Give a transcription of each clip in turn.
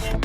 Hello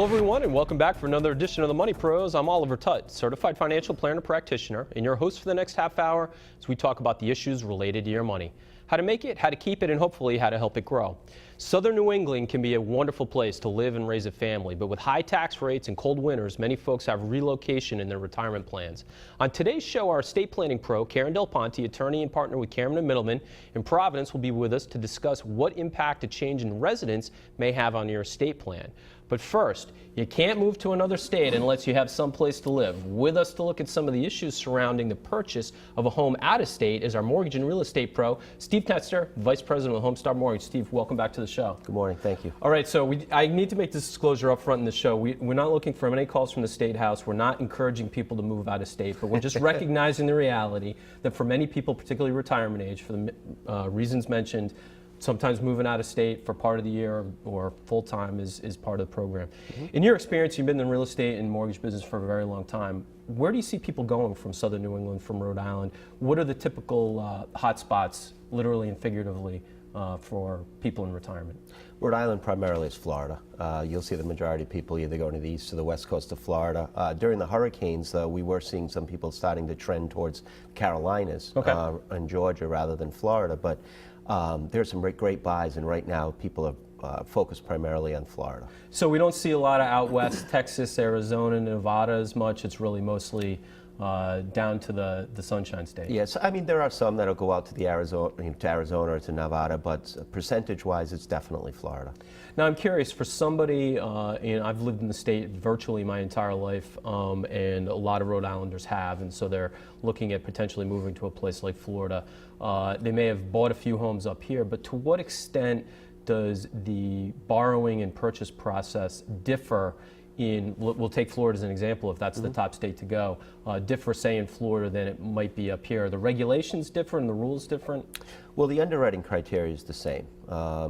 everyone and welcome back for another edition of the Money Pros. I'm Oliver Tutt, certified financial planner practitioner and your host for the next half hour as we talk about the issues related to your money. How to make it, how to keep it, and hopefully how to help it grow. Southern New England can be a wonderful place to live and raise a family, but with high tax rates and cold winters, many folks have relocation in their retirement plans. On today's show, our estate planning pro, Karen Del Ponte, attorney and partner with Cameron & Middleman in Providence, will be with us to discuss what impact a change in residence may have on your estate plan. But first, you can't move to another state unless you have some place to live. With us to look at some of the issues surrounding the purchase of a home out of state is our mortgage and real estate pro, Steve Knetzner, Vice President of Homestar Mortgage. Steve, welcome back to the show. Good morning. Thank you. All right, so I need to make this disclosure up front in the show. We're not looking for any calls from the State House. We're not encouraging people to move out of state, but we're just recognizing the reality that for many people, particularly retirement age, for the reasons mentioned, sometimes moving out of state for part of the year or full-time is part of the program. Mm-hmm. In your experience, you've been in the real estate and mortgage business for a very long time. Where do you see people going from Southern New England, from Rhode Island? What are the typical hot spots, literally and figuratively, for people in retirement? Rhode Island primarily is Florida. You'll see the majority of people either going to the east or the west coast of Florida. During the hurricanes, though, we were seeing some people starting to trend towards Carolinas and Georgia rather than Florida. But there's some great buys, and right now people are focused primarily on Florida. So we don't see a lot of out west, Texas, Arizona, Nevada as much. It's really mostly down to the Sunshine State. Yes, I mean there are some that'll go out to the Arizona or to Nevada, but percentage-wise, it's definitely Florida. Now I'm curious, for somebody, I've lived in the state virtually my entire life, and a lot of Rhode Islanders have, and so they're looking at potentially moving to a place like Florida. They may have bought a few homes up here, but to what extent does the borrowing and purchase process differ we'll take Florida as an example, if that's the top state to go, differ, say, in Florida than it might be up here? Are the regulations different and the rules different? Well, the underwriting criteria is the same.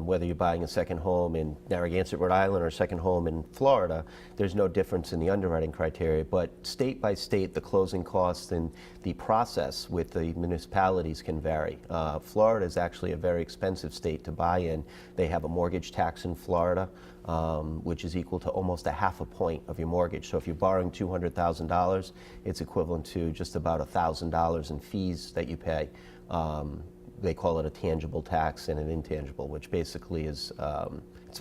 Whether you're buying a second home in Narragansett, Rhode Island, or a second home in Florida, there's no difference in the underwriting criteria. But state by state, the closing costs and the process with the municipalities can vary. Florida is actually a very expensive state to buy in. They have a mortgage tax in Florida, which is equal to almost a half a point of your mortgage. So if you're borrowing $200,000, it's equivalent to just about $1,000 in fees that you pay. They call it a tangible tax and an intangible, which basically is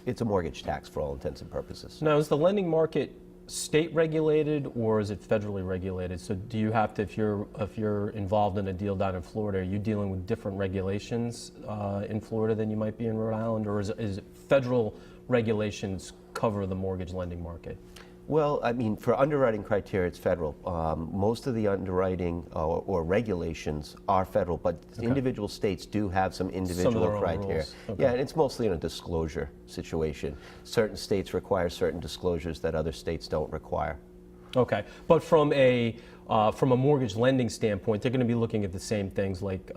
it's a mortgage tax for all intents and purposes. Now, is the lending market state regulated or is it federally regulated? So do you have to, if you're involved in a deal down in Florida, are you dealing with different regulations in Florida than you might be in Rhode Island, or is federal regulations cover the mortgage lending market? Well, I mean, for underwriting criteria, it's federal. Most of the underwriting or regulations are federal, but individual states do have some individual criteria. Yeah, and it's mostly in a disclosure situation. Certain states require certain disclosures that other states don't require. Okay, but from a mortgage lending standpoint, they're going to be looking at the same things like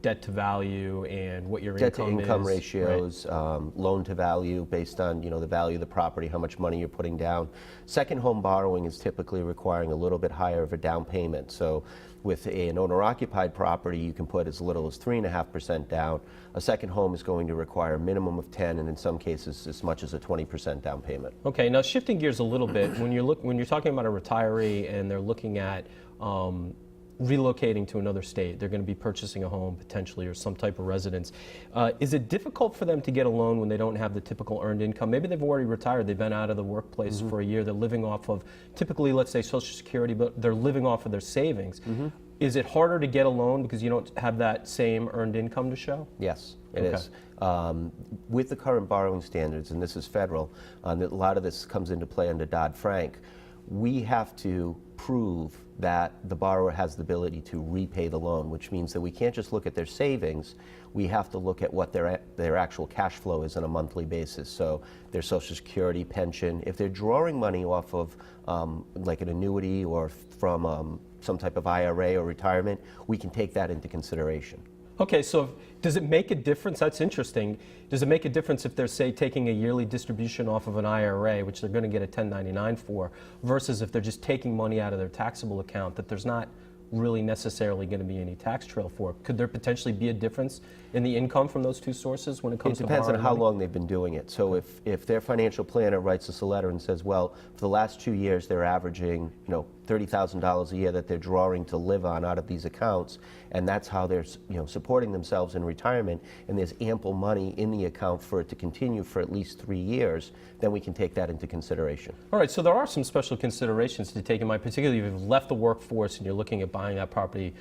debt to value and what your debt to income is, ratios, right? Loan to value based on the value of the property, how much money you're putting down. Second home borrowing is typically requiring a little bit higher of a down payment. So with an owner-occupied property, you can put as little as 3.5% down. A second home is going to require a minimum of 10, and in some cases as much as a 20% down payment. Okay, now shifting gears a little bit, when you're talking about a retiree and they're looking at relocating to another state, they're going to be purchasing a home potentially or some type of residence. Is it difficult for them to get a loan when they don't have the typical earned income? Maybe they've already retired, they've been out of the workplace for a year, they're living off of typically, let's say, Social Security, but they're living off of their savings. Is it harder to get a loan because you don't have that same earned income to show? Yes, it is. With the current borrowing standards, and this is federal, a lot of this comes into play under Dodd-Frank, we have to prove that the borrower has the ability to repay the loan, which means that we can't just look at their savings, we have to look at what their actual cash flow is on a monthly basis. So their Social Security, pension, if they're drawing money off of like an annuity or from some type of IRA or retirement, we can take that into consideration. Okay, so does it make a difference? That's interesting. Does it make a difference if they're, say, taking a yearly distribution off of an IRA, which they're going to get a 1099 for, versus if they're just taking money out of their taxable account that there's not really necessarily going to be any tax trail for? Could there potentially be a difference in the income from those two sources when it comes to It depends on borrowing how money? long they've been doing it. So if their financial planner writes us a letter and says, well, for the last 2 years they're averaging, $30,000 a year that they're drawing to live on out of these accounts, and that's how they're, supporting themselves in retirement, and there's ample money in the account for it to continue for at least 3 years, then we can take that into consideration. All right, so there are some special considerations to take in mind, particularly if you've left the workforce and you're looking at buying that property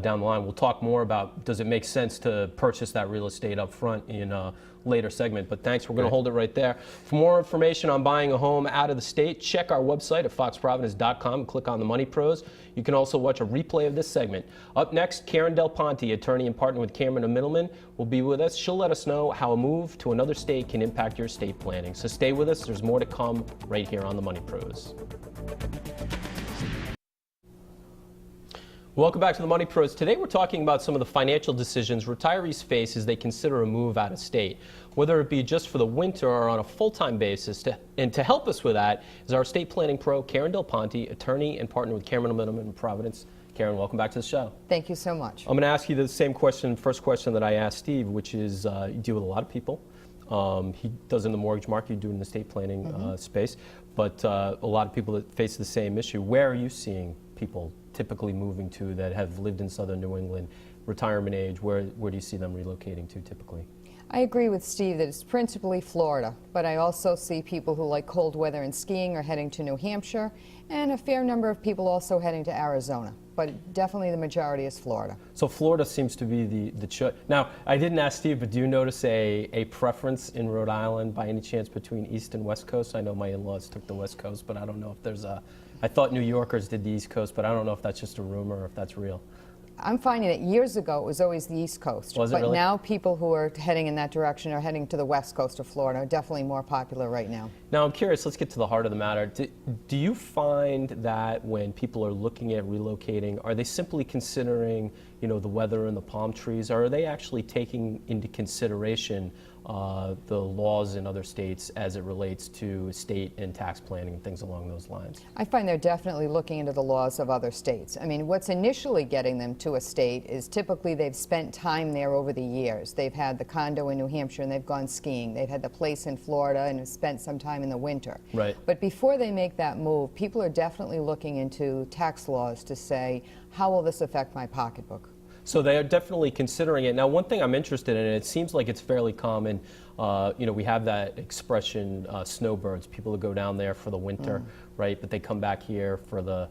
down the line. We'll talk more about does it make sense to purchase that real estate up front in a later segment, but thanks, we're going to hold it right there. For more information on buying a home out of the state, check our website at foxprovidence.com and click on the Money Pros. You can also watch a replay of this segment. Up next, Karen Del Ponte, attorney and partner with Cameron & Middleman, will be with us. She'll let us know how a move to another state can impact your estate planning. So stay with us. There's more to come right here on the Money Pros. Welcome back to the Money Pros. Today we're talking about some of the financial decisions retirees face as they consider a move out of state, whether it be just for the winter or on a full-time basis. And to help us with that is our estate planning pro, Karen Del Ponte, attorney and partner with Cameron & Middleman in Providence. Karen, welcome back to the show. Thank you so much. I'm going to ask you the same question, first question that I asked Steve, which is you deal with a lot of people. He does in the mortgage market, you do in the estate planning space, but a lot of people that face the same issue. Where are you seeing people typically moving to that have lived in southern New England, retirement age? Where do you see them relocating to typically? I agree with Steve that it's principally Florida, but I also see people who like cold weather and skiing are heading to New Hampshire, and a fair number of people also heading to Arizona. But definitely the majority is Florida. So Florida seems to be the choice. Now, I didn't ask Steve, but do you notice a preference in Rhode Island by any chance between East and West Coast? I know my in-laws took the West Coast, but I don't know if there's I thought New Yorkers did the East Coast, but I don't know if that's just a rumor or if that's real. I'm finding that years ago it was always the East Coast. Was it but really? now people who are heading in that direction are heading to the West Coast of Florida, are definitely more popular right now. Now, I'm curious, let's get to the heart of the matter. Do you find that when people are looking at relocating, are they simply considering, the weather and the palm trees, or are they actually taking into consideration the laws in other states as it relates to estate and tax planning and things along those lines? I find they're definitely looking into the laws of other states. I mean, what's initially getting them to a state is typically they've spent time there over the years. They've had the condo in New Hampshire and they've gone skiing. They've had the place in Florida and have spent some time in the winter. Right. But before they make that move, people are definitely looking into tax laws to say, how will this affect my pocketbook? So they are definitely considering it. Now, one thing I'm interested in, and it seems like it's fairly common, we have that expression, snowbirds, people that go down there for the winter, right? But they come back here for the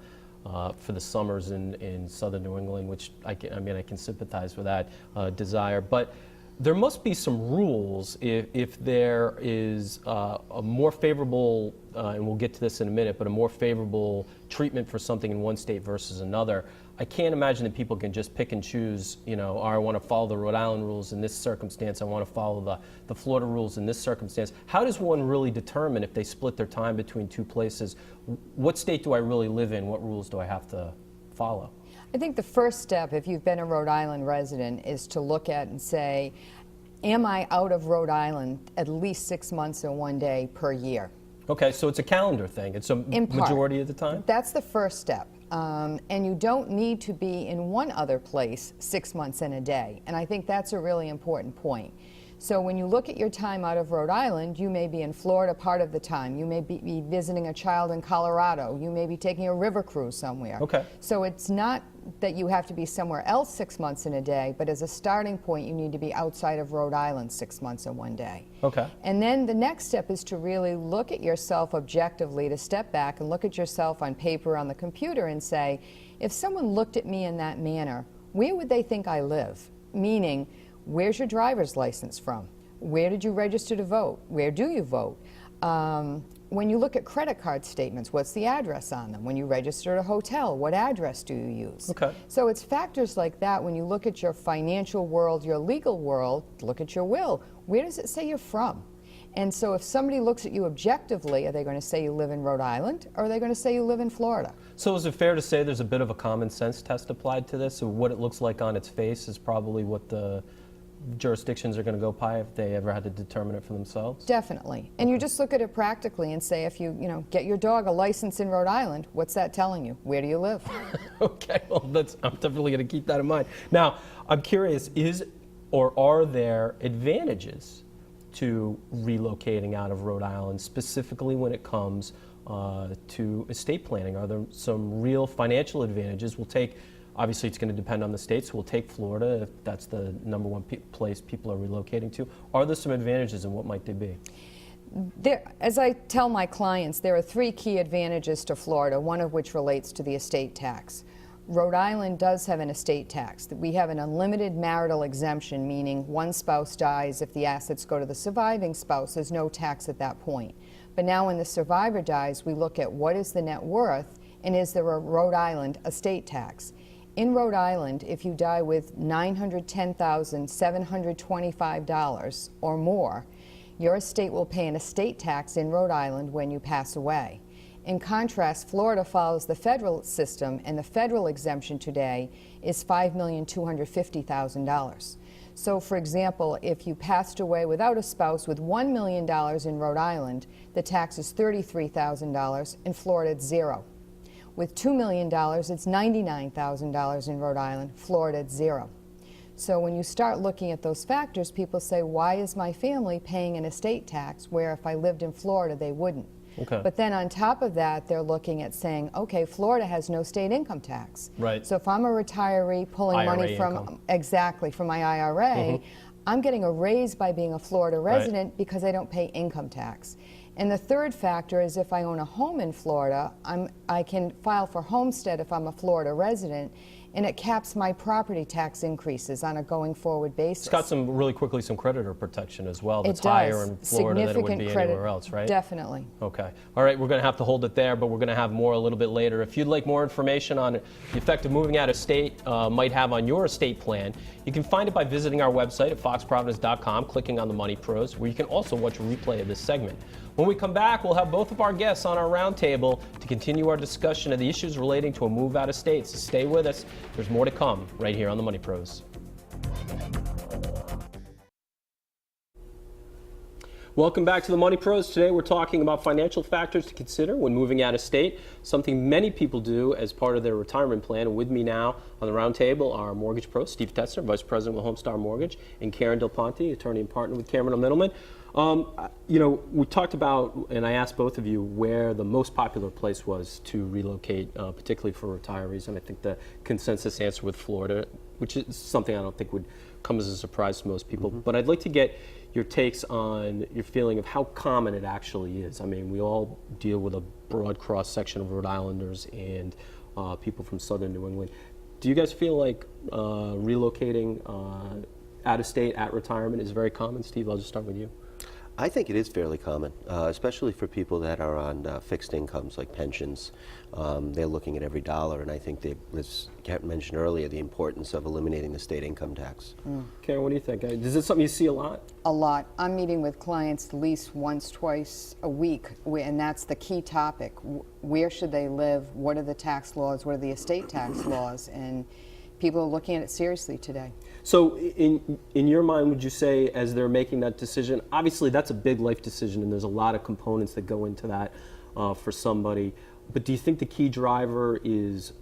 summers in southern New England, which I can sympathize with that desire. But there must be some rules if there is a more favorable, and we'll get to this in a minute, but a more favorable treatment for something in one state versus another. I can't imagine that people can just pick and choose, I want to follow the Rhode Island rules in this circumstance, I want to follow the Florida rules in this circumstance. How does one really determine if they split their time between two places? What state do I really live in? What rules do I have to follow? I think the first step, if you've been a Rhode Island resident, is to look at and say, am I out of Rhode Island at least 6 months and 1 day per year? Okay, so it's a calendar thing. It's a majority of the time? That's the first step. And you don't need to be in one other place 6 months and a day. And I think that's a really important point. So when you look at your time out of Rhode Island, you may be in Florida part of the time. You may be visiting a child in Colorado. You may be taking a river cruise somewhere. Okay. So it's not that you have to be somewhere else 6 months in a day, but as a starting point, you need to be outside of Rhode Island 6 months and 1 day. Okay. And then the next step is to really look at yourself objectively, to step back and look at yourself on paper on the computer and say, if someone looked at me in that manner, where would they think I live? Meaning, where's your driver's license from? Where did you register to vote? Where do you vote? When you look at credit card statements, what's the address on them? When you register at a hotel, what address do you use? Okay. So it's factors like that when you look at your financial world, your legal world, look at your will. Where does it say you're from? And so if somebody looks at you objectively, are they going to say you live in Rhode Island, or are they going to say you live in Florida? So is it fair to say there's a bit of a common sense test applied to this? So what it looks like on its face is probably what the jurisdictions are going to go by if they ever had to determine it for themselves? Definitely. And you just look at it practically and say, if you get your dog a license in Rhode Island, what's that telling you? Where do you live? Okay, well, I'm definitely going to keep that in mind. Now, I'm curious, are there advantages to relocating out of Rhode Island, specifically when it comes to estate planning? Are there some real financial advantages? Obviously it's going to depend on the states. We'll take Florida if that's the number one place people are relocating to. Are there some advantages, and what might they be? As I tell my clients, there are 3 key advantages to Florida, one of which relates to the estate tax. Rhode Island does have an estate tax. We have an unlimited marital exemption, meaning one spouse dies. If the assets go to the surviving spouse, there's no tax at that point. But now when the survivor dies, we look at what is the net worth, and is there a Rhode Island estate tax? In Rhode Island, if you die with $910,725 or more, your estate will pay an estate tax in Rhode Island when you pass away. In contrast, Florida follows the federal system, and the federal exemption today is $5,250,000. So, for example, if you passed away without a spouse with $1 million in Rhode Island, the tax is $33,000. In Florida, it's $0. With $2 million, it's $99,000 in Rhode Island. Florida, it's $0. So when you start looking at those factors, people say, why is my family paying an estate tax where if I lived in Florida, they wouldn't? Okay. But then on top of that, they're looking at saying, okay, Florida has no state income tax. Right. So if I'm a retiree pulling money IRA from, income. exactly, from my IRA, I'm getting a raise by being a Florida resident because I don't pay income tax. And the third factor is if I own a home in Florida, I can file for homestead if I'm a Florida resident, and it caps my property tax increases on a going forward basis. It's got some creditor protection as well. That's It does. higher in Florida than it would Significant be credit, anywhere else, right? Definitely. Okay. All right, we're going to have to hold it there, but we're going to have more a little bit later. If you'd like more information on the effect of moving out of state might have on your estate plan, you can find it by visiting our website at foxprovidence.com, clicking on the Money Pros, where you can also watch a replay of this segment. When we come back, we'll have both of our guests on our roundtable to continue our discussion of the issues relating to a move out of state. So stay with us. There's more to come right here on the Money Pros. Welcome back to the Money Pros. Today we're talking about financial factors to consider when moving out of state, something many people do as part of their retirement plan. And with me now on the round table are mortgage pros, Steve Tetzner, Vice President with Homestar Mortgage, and Karen Del Ponte, attorney and partner with Cameron Middleman. We talked about, and I asked both of you where the most popular place was to relocate, particularly for retirees, and I think the consensus answer with Florida, which is something I don't think would come as a surprise to most people. But I'd like to get your takes on your feeling of how common it actually is. I mean, we all deal with a broad cross-section of Rhode Islanders and people from southern New England. Do you guys feel like relocating out of state at retirement is very common? Steve, I'll just start with you. I think it is fairly common, especially for people that are on fixed incomes like pensions. They're looking at every dollar, and I think as Kat mentioned earlier, the importance of eliminating the state income tax. Karen, what do you think? Is this something you see a lot? A lot. I'm meeting with clients at least once, twice a week, and that's the key topic. Where should they live? What are the tax laws? What are the estate tax laws? And people are looking at it seriously today. So in your mind, would you say as they're making that decision, obviously that's a big life decision and there's a lot of components that go into that for somebody, but do you think the key driver is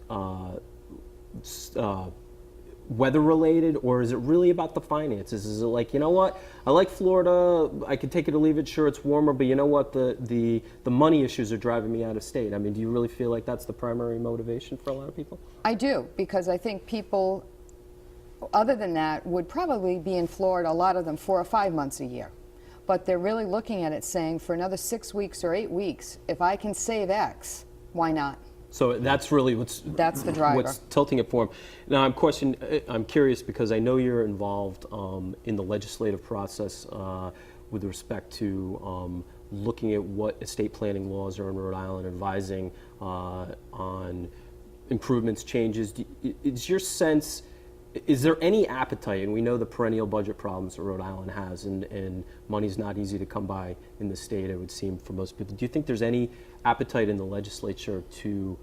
weather related, or is it really about the finances? Is it like, you know what, I like Florida, I could take it or leave it, sure it's warmer, but you know what, the money issues are driving me out of state? I mean, do you really feel like that's the primary motivation for a lot of people? I do, because I think people other than that would probably be in Florida, a lot of them 4 or 5 months a year. But they're really looking at it saying, for another 6 weeks or 8 weeks, if I can save X, why not? So that's really that's the driver. What's tilting it for them. Now I'm curious because I know you're involved in the legislative process with respect to looking at what estate planning laws are in Rhode Island, advising on improvements, changes. Is your sense is there any appetite, and we know the perennial budget problems that Rhode Island has, and money's not easy to come by in the state, it would seem, for most people. Do you think there's any appetite in the legislature to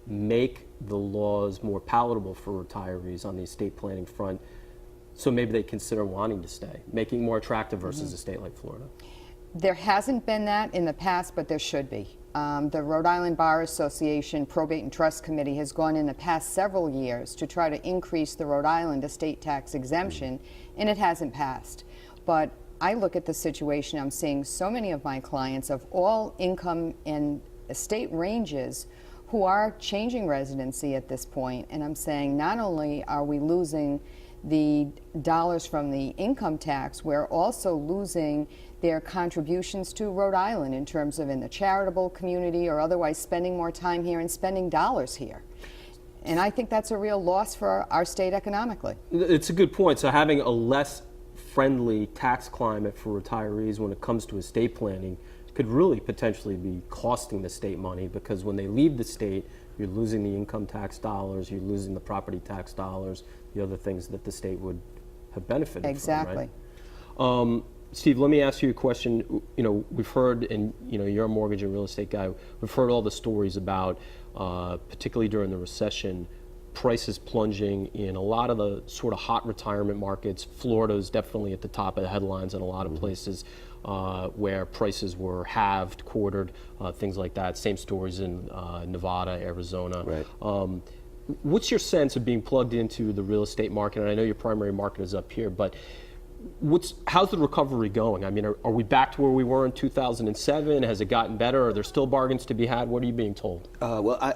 make the laws more palatable for retirees on the estate planning front, so maybe they consider wanting to stay, making it more attractive versus a state like Florida? There hasn't been that in the past, but there should be. The Rhode Island Bar Association Probate and Trust Committee has gone in the past several years to try to increase the Rhode Island estate tax exemption, and it hasn't passed. But I look at the situation, I'm seeing so many of my clients of all income and estate ranges who are changing residency at this point, and I'm saying not only are we losing the dollars from the income tax, we're also losing their contributions to Rhode Island in terms of in the charitable community or otherwise spending more time here and spending dollars here. And I think that's a real loss for our state economically. It's a good point. So having a less friendly tax climate for retirees when it comes to estate planning could really potentially be costing the state money, because when they leave the state, you're losing the income tax dollars, you're losing the property tax dollars, the other things that the state would have benefited Exactly. from, right? Steve, let me ask you a question. You know, we've heard, and you know, you're a mortgage and real estate guy, we've heard all the stories about, particularly during the recession, prices plunging in a lot of the sort of hot retirement markets. Florida is definitely at the top of the headlines in a lot of places where prices were halved, quartered, things like that. Same stories in Nevada, Arizona. Right. What's your sense of being plugged into the real estate market? And I know your primary market is up here, but how's the recovery going? I mean, are we back to where we were in 2007? Has it gotten better? Are there still bargains to be had? What are you being told?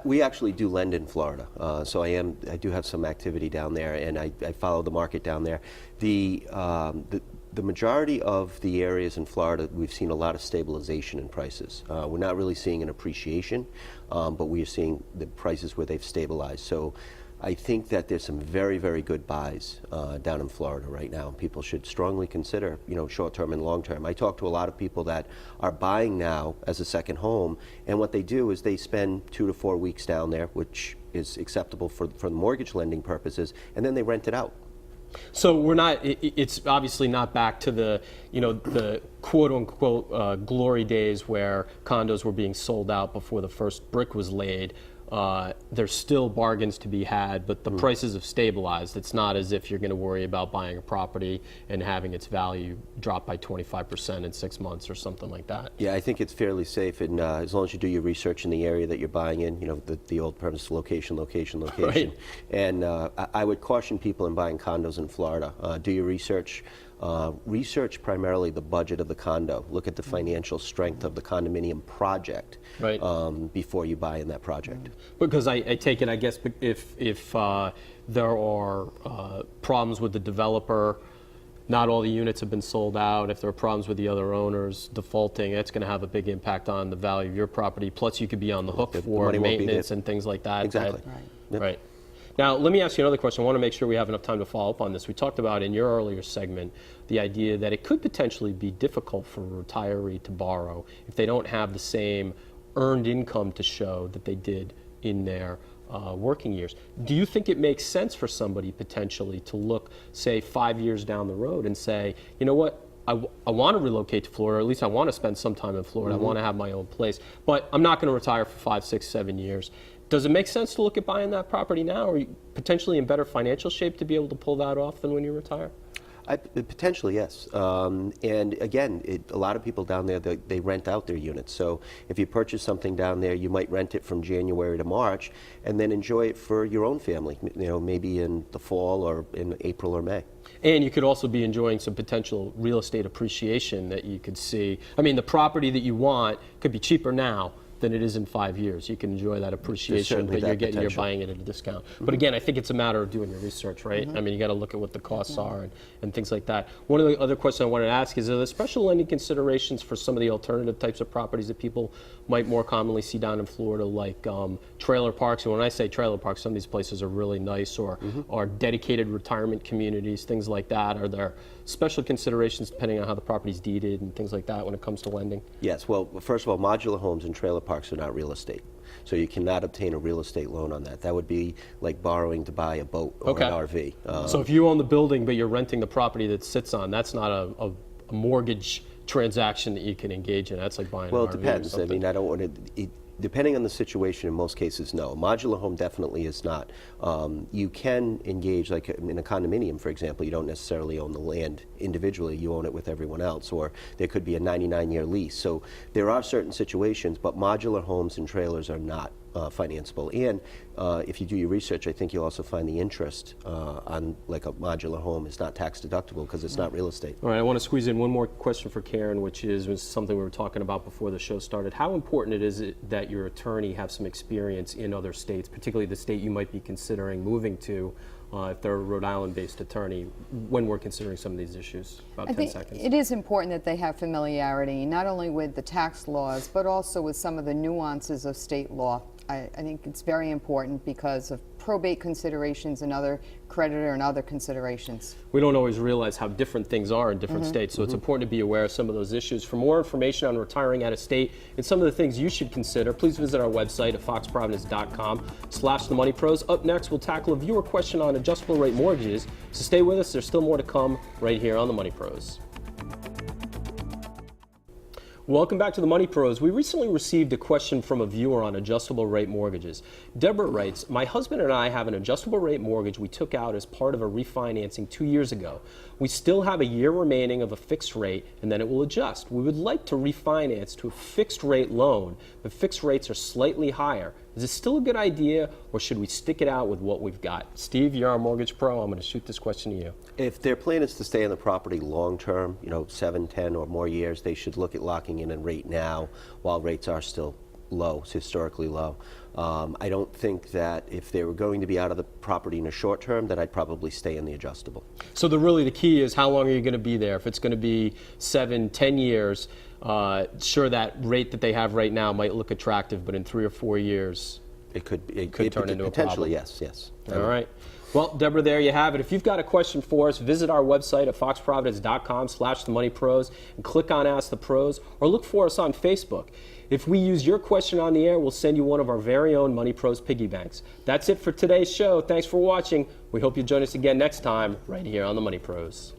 We actually do lend in Florida, so I do have some activity down there, and I follow the market down there. The majority of the areas in Florida, we've seen a lot of stabilization in prices. We're not really seeing an appreciation, but we are seeing the prices where they've stabilized. So I think that there's some very, very good buys down in Florida right now. People should strongly consider, you know, short-term and long-term. I talk to a lot of people that are buying now as a second home, and what they do is they spend 2 to 4 weeks down there, which is acceptable for mortgage lending purposes, and then they rent it out. So we're not. It's obviously not back to the, you know, the quote-unquote glory days where condos were being sold out before the first brick was laid. There's still bargains to be had, but the prices have stabilized. It's not as if you're going to worry about buying a property and having its value drop by 25% in 6 months or something like that. Yeah, I think it's fairly safe, and as long as you do your research in the area that you're buying in, you know, the old premise, location. Right. And I would caution people in buying condos in Florida. Do your research. Research primarily the budget of the condo. Look at the financial strength of the condominium project, Right. Before you buy in that project. Because I take it, I guess, if there are problems with the developer, not all the units have been sold out. If there are problems with the other owners defaulting, it's going to have a big impact on the value of your property. Plus, you could be on the hook The for money won't be maintenance there. and things like that. Exactly. Yep. Right. Now, let me ask you another question. I want to make sure we have enough time to follow up on this. We talked about in your earlier segment the idea that it could potentially be difficult for a retiree to borrow if they don't have the same earned income to show that they did in their working years. Do you think it makes sense for somebody potentially to look, say, 5 years down the road and say, you know what, I want to relocate to Florida, or at least I want to spend some time in Florida, I want to have my own place, but I'm not going to retire for 5, 6, 7 years. Does it make sense to look at buying that property now? Are you potentially in better financial shape to be able to pull that off than when you retire? Potentially, yes. And again, a lot of people down there, they rent out their units. So if you purchase something down there, you might rent it from January to March and then enjoy it for your own family, you know, maybe in the fall or in April or May. And you could also be enjoying some potential real estate appreciation that you could see. I mean, the property that you want could be cheaper now than it is in 5 years. You can enjoy that appreciation, but you're buying it at a discount. But again, I think it's a matter of doing your research, right? I mean, you got to look at what the costs are and things like that. One of the other questions I wanted to ask is, are there special lending considerations for some of the alternative types of properties that people might more commonly see down in Florida, like trailer parks? And when I say trailer parks, some of these places are really nice, or dedicated retirement communities, things like that. Are there special considerations depending on how the property's deeded and things like that when it comes to lending? Yes. Well, first of all, modular homes and trailer parks parks are not real estate. So you cannot obtain a real estate loan on that. That would be like borrowing to buy a boat or Okay. an RV. So if you own the building but you're renting the property that sits on, that's not a mortgage transaction that you can engage in. That's like buying Well, an it RV or depends. I something. mean, I don't want to. Depending on the situation, in most cases, no. A modular home definitely is not. You can engage, like in a condominium, for example. You don't necessarily own the land individually. You own it with everyone else, or there could be a 99-year lease. So there are certain situations, but modular homes and trailers are not financeable. And if you do your research, I think you'll also find the interest on like a modular home is not tax deductible because it's not real estate. All right, I want to squeeze in one more question for Karen, which was something we were talking about before the show started. How important is it that your attorney have some experience in other states, particularly the state you might be considering moving to, if they're a Rhode Island-based attorney, when we're considering some of these issues? About I 10 think seconds. it is important that they have familiarity, not only with the tax laws, but also with some of the nuances of state law. I think it's very important because of probate considerations and other creditor and other considerations. We don't always realize how different things are in different states, so it's important to be aware of some of those issues. For more information on retiring out of state and some of the things you should consider, please visit our website at foxprovidence.com/themoneypros. Up next, we'll tackle a viewer question on adjustable rate mortgages, so stay with us. There's still more to come right here on The Money Pros. Welcome back to The Money Pros. We recently received a question from a viewer on adjustable rate mortgages. Deborah writes, my husband and I have an adjustable rate mortgage we took out as part of a refinancing 2 years ago. We still have a year remaining of a fixed rate and then it will adjust. We would like to refinance to a fixed rate loan, but fixed rates are slightly higher. Is this still a good idea or should we stick it out with what we've got? Steve, you're our mortgage pro. I'm going to shoot this question to you. If their plan is to stay on the property long term, 7, 10 or more years, they should look at locking in a rate now while rates are still low, historically low. I don't think that if they were going to be out of the property in a short term, that I'd probably stay in the adjustable. So the key is how long are you going to be there? If it's going to be 7, 10 years, sure, that rate that they have right now might look attractive, but in 3 or 4 years, It could turn into a potentially, problem. yes. All right. Well, Deborah, there you have it. If you've got a question for us, visit our website at foxprovidence.com/themoneypros and click on Ask the Pros, or look for us on Facebook. If we use your question on the air, we'll send you one of our very own Money Pros piggy banks. That's it for today's show. Thanks for watching. We hope you join us again next time right here on The Money Pros.